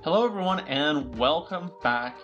Hello everyone and welcome back.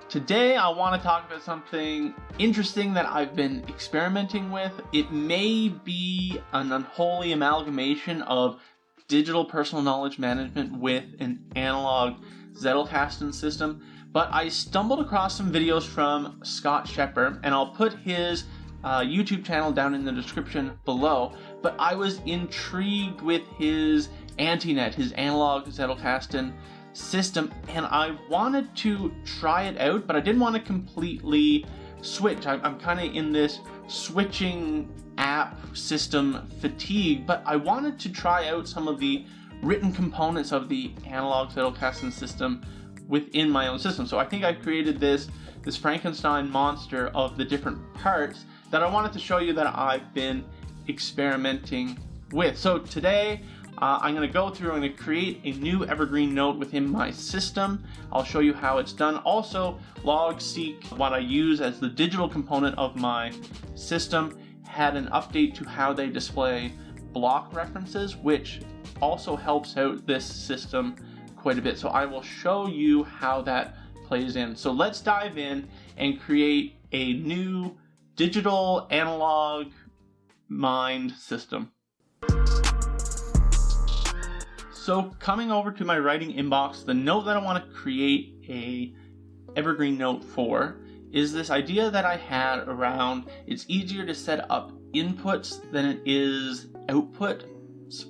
Today I want to talk about something interesting that I've been experimenting with. It may be an unholy amalgamation of digital personal knowledge management with an analog Zettelkasten system, but I stumbled across some videos from Scott Shepard, and I'll put his YouTube channel down in the description below, but I was intrigued with his AntiNet, his analog Zettelkasten system, and I wanted to try it out, but I didn't want to completely switch. I'm kind of in this switching app system fatigue, but I wanted to try out some of the written components of the analog Zettelkasten system within my own system. So I think I created this Frankenstein monster of the different parts that I wanted to show you that I've been experimenting with. So today I'm going to go through, I'm going to create a new Evergreen node within my system. I'll show you how it's done. Also, Logseq, what I use as the digital component of my system, had an update to how they display block references, which also helps out this system quite a bit. So I will show you how that plays in. So let's dive in and create a new digital analog mind system. So coming over to my writing inbox, the note that I want to create a Evergreen note for is this idea that I had around it's easier to set up inputs than it is outputs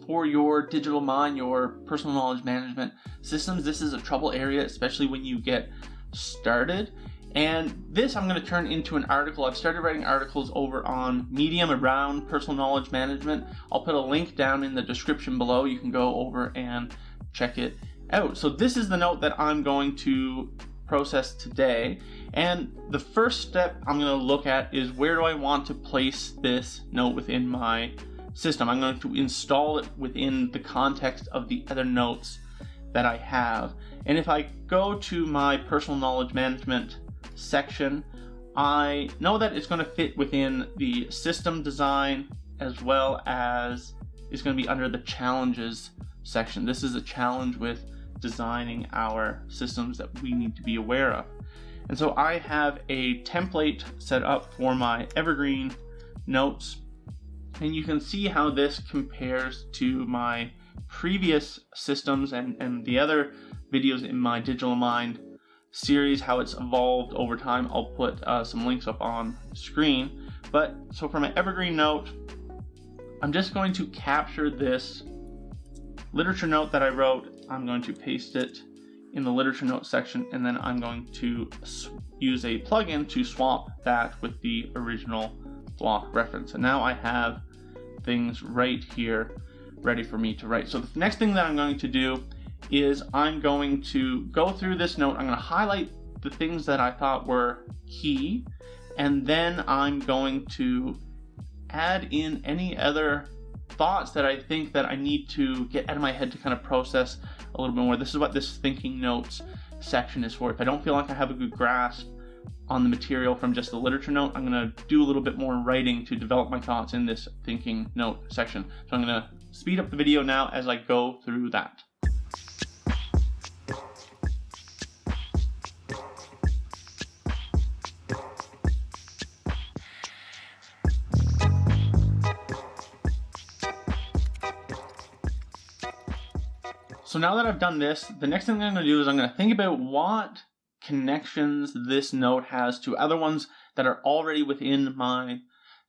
for your digital mind, your personal knowledge management systems. This is a trouble area, especially when you get started. And this I'm going to turn into an article. I've started writing articles over on Medium around personal knowledge management. I'll put a link down in the description below. You can go over and check it out. So this is the note that I'm going to process today. And the first step I'm going to look at is where do I want to place this note within my system. I'm going to install it within the context of the other notes that I have. And if I go to my personal knowledge management section, I know that it's going to fit within the system design, as well as it's going to be under the challenges section. This is a challenge with designing our systems that we need to be aware of. And so I have a template set up for my Evergreen notes, and you can see how this compares to my previous systems and the other videos in my Digital Mind series, how it's evolved over time. I'll put some links up on screen. But so for my Evergreen note, I'm just going to capture this literature note that I wrote. I'm going to paste it in the literature note section, and then I'm going to use a plugin to swap that with the original block reference. And now I have things right here ready for me to write. So the next thing that I'm going to do is I'm going to go through this note. I'm going to highlight the things that I thought were key, and then I'm going to add in any other thoughts that I think that I need to get out of my head to kind of process a little bit more. This is what this thinking notes section is for. If I don't feel like I have a good grasp on the material from just the literature note, I'm going to do a little bit more writing to develop my thoughts in this thinking note section. So I'm going to speed up the video now as I go through that. So now that I've done this, the next thing I'm going to do is I'm going to think about what connections this note has to other ones that are already within my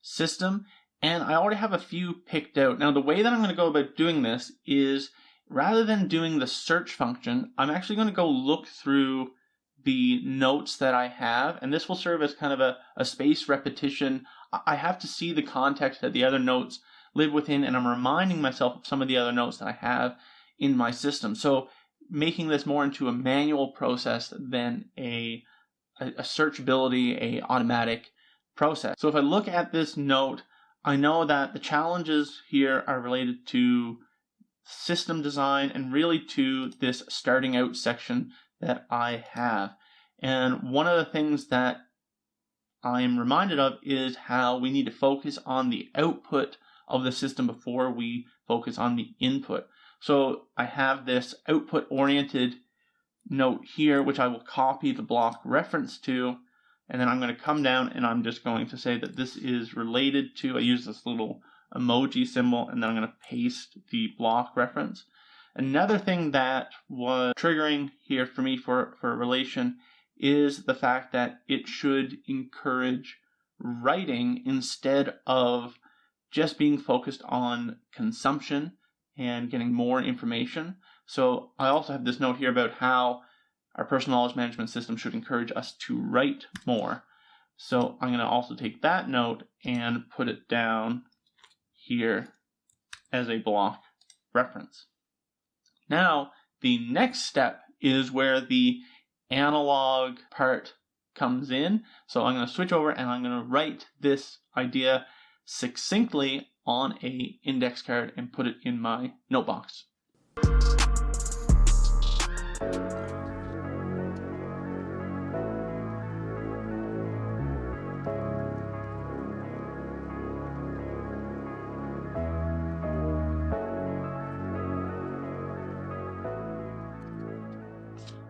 system. And I already have a few picked out. Now the way that I'm going to go about doing this is, rather than doing the search function, I'm actually going to go look through the notes that I have, and this will serve as kind of a space repetition. I have to see the context that the other notes live within, and I'm reminding myself of some of the other notes that I have in my system. So making this more into a manual process than a searchability, a automatic process. So if I look at this note, I know that the challenges here are related to system design and really to this starting out section that I have. And one of the things that I am reminded of is how we need to focus on the output of the system before we focus on the input. So I have this output-oriented note here, which I will copy the block reference to, and then I'm going to come down and I'm just going to say that this is related to, I use this little emoji symbol, and then I'm going to paste the block reference. Another thing that was triggering here for me for a relation is the fact that it should encourage writing instead of just being focused on consumption and getting more information. So I also have this note here about how our personal knowledge management system should encourage us to write more. So I'm going to also take that note and put it down here as a block reference. Now, the next step is where the analog part comes in. So I'm going to switch over and I'm going to write this idea succinctly on a index card and put it in my note box.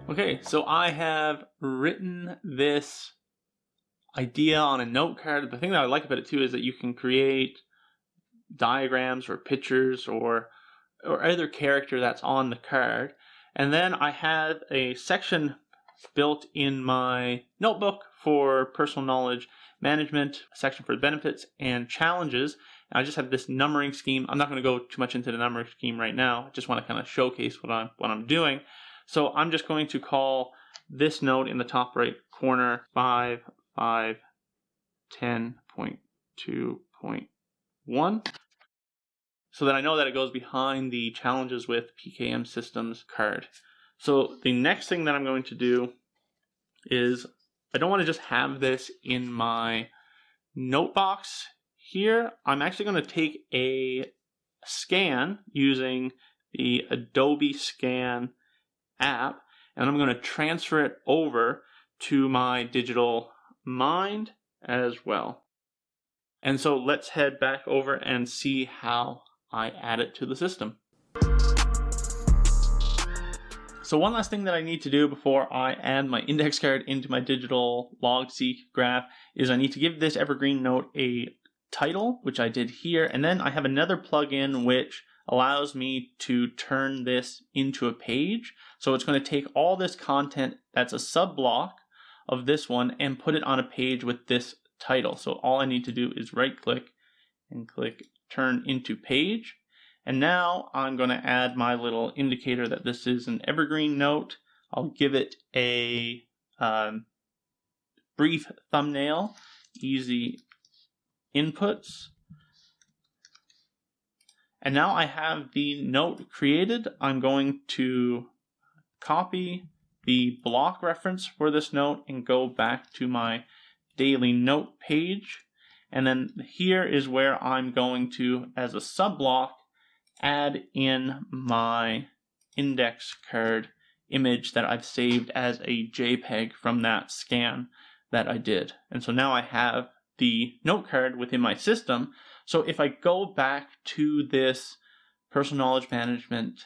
Okay, so I have written this idea on a note card. The thing that I like about it too is that you can create diagrams or pictures or other character that's on the card. And then I have a section built in my notebook for personal knowledge management, a section for benefits and challenges. And I just have this numbering scheme. I'm not going to go too much into the numbering scheme right now. I just want to kind of showcase what I'm doing. So I'm just going to call this node in the top right corner 5.10.2.1 so that I know that it goes behind the challenges with PKM systems card. So the next thing that I'm going to do is I don't want to just have this in my note box here. I'm actually going to take a scan using the Adobe Scan app, and I'm going to transfer it over to my digital mind as well. And so let's head back over and see how I add it to the system. So one last thing that I need to do before I add my index card into my digital Logseq graph is I need to give this Evergreen note a title, which I did here, and then I have another plugin which allows me to turn this into a page. So it's going to take all this content that's a sub-block of this one and put it on a page with this title. So all I need to do is right click and click turn into page. And now I'm going to add my little indicator that this is an Evergreen note. I'll give it a brief thumbnail, easy inputs. And now I have the note created. I'm going to copy the block reference for this note and go back to my daily note page. And then here is where I'm going to, as a sub-block, add in my index card image that I've saved as a JPEG from that scan that I did. And so now I have the note card within my system. So if I go back to this personal knowledge management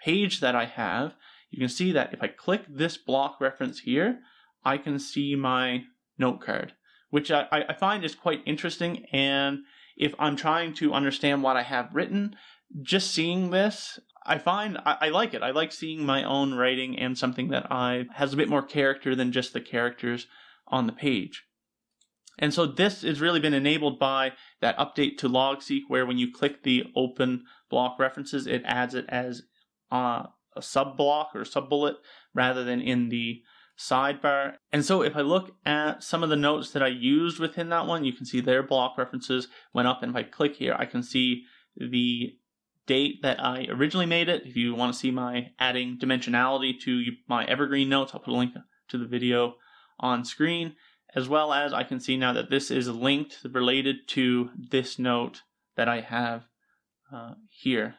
page that I have, you can see that if I click this block reference here, I can see my note card, which I find is quite interesting. And if I'm trying to understand what I have written, just seeing this, I find I like it. I like seeing my own writing and something that has a bit more character than just the characters on the page. And so this has really been enabled by that update to Logseq, where when you click the open block references, it adds it as a sub-block or sub-bullet rather than in the sidebar. And so if I look at some of the notes that I used within that one, you can see their block references went up. And if I click here, I can see the date that I originally made it. If you want to see my adding dimensionality to my Evergreen notes, I'll put a link to the video on screen, as well as I can see now that this is linked, related to this note that I have here.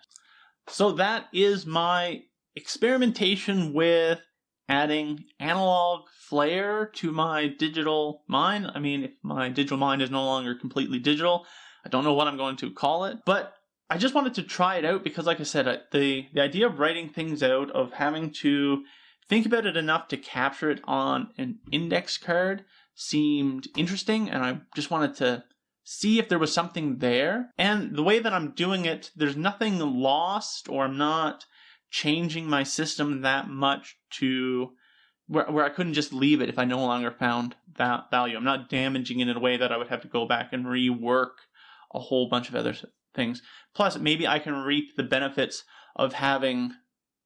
So that is my experimentation with adding analog flair to my digital mind. I mean, if my digital mind is no longer completely digital, I don't know what I'm going to call it, but I just wanted to try it out because, like I said, the idea of writing things out, of having to think about it enough to capture it on an index card seemed interesting, and I just wanted to see if there was something there. And the way that I'm doing it, there's nothing lost, or I'm not changing my system that much to where I couldn't just leave it if I no longer found that value. I'm not damaging it in a way that I would have to go back and rework a whole bunch of other things. Plus, maybe I can reap the benefits of having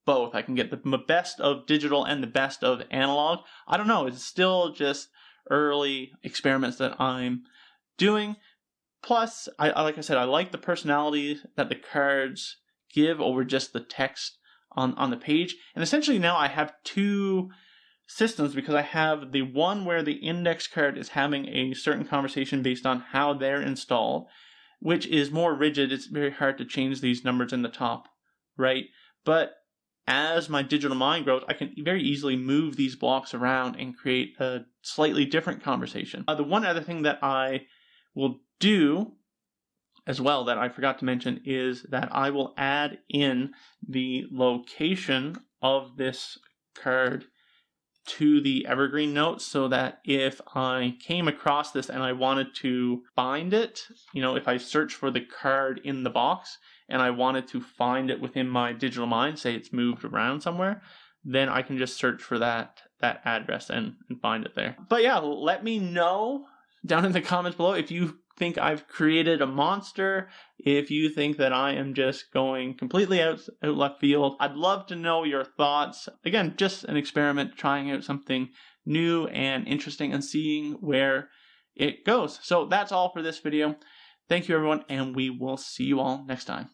both. I can get the best of digital and the best of analog. I don't know. It's still just early experiments that I'm doing. Plus, like I said, I like the personality that the cards give over just the text on the page. And essentially now I have two systems, because I have the one where the index card is having a certain conversation based on how they're installed, which is more rigid. It's very hard to change these numbers in the top right. But as my digital mind grows, I can very easily move these blocks around and create a slightly different conversation. The one other thing that I will do as well that I forgot to mention is that I will add in the location of this card to the Evergreen notes, so that if I came across this and I wanted to find it, if I search for the card in the box and I wanted to find it within my digital mind, say it's moved around somewhere, then I can just search for that address and find it there. But yeah, let me know down in the comments below if you think I've created a monster, if you think that I am just going completely out left field. I'd love to know your thoughts. Again, just an experiment, trying out something new and interesting and seeing where it goes. So that's all for this video. Thank you, everyone, and we will see you all next time.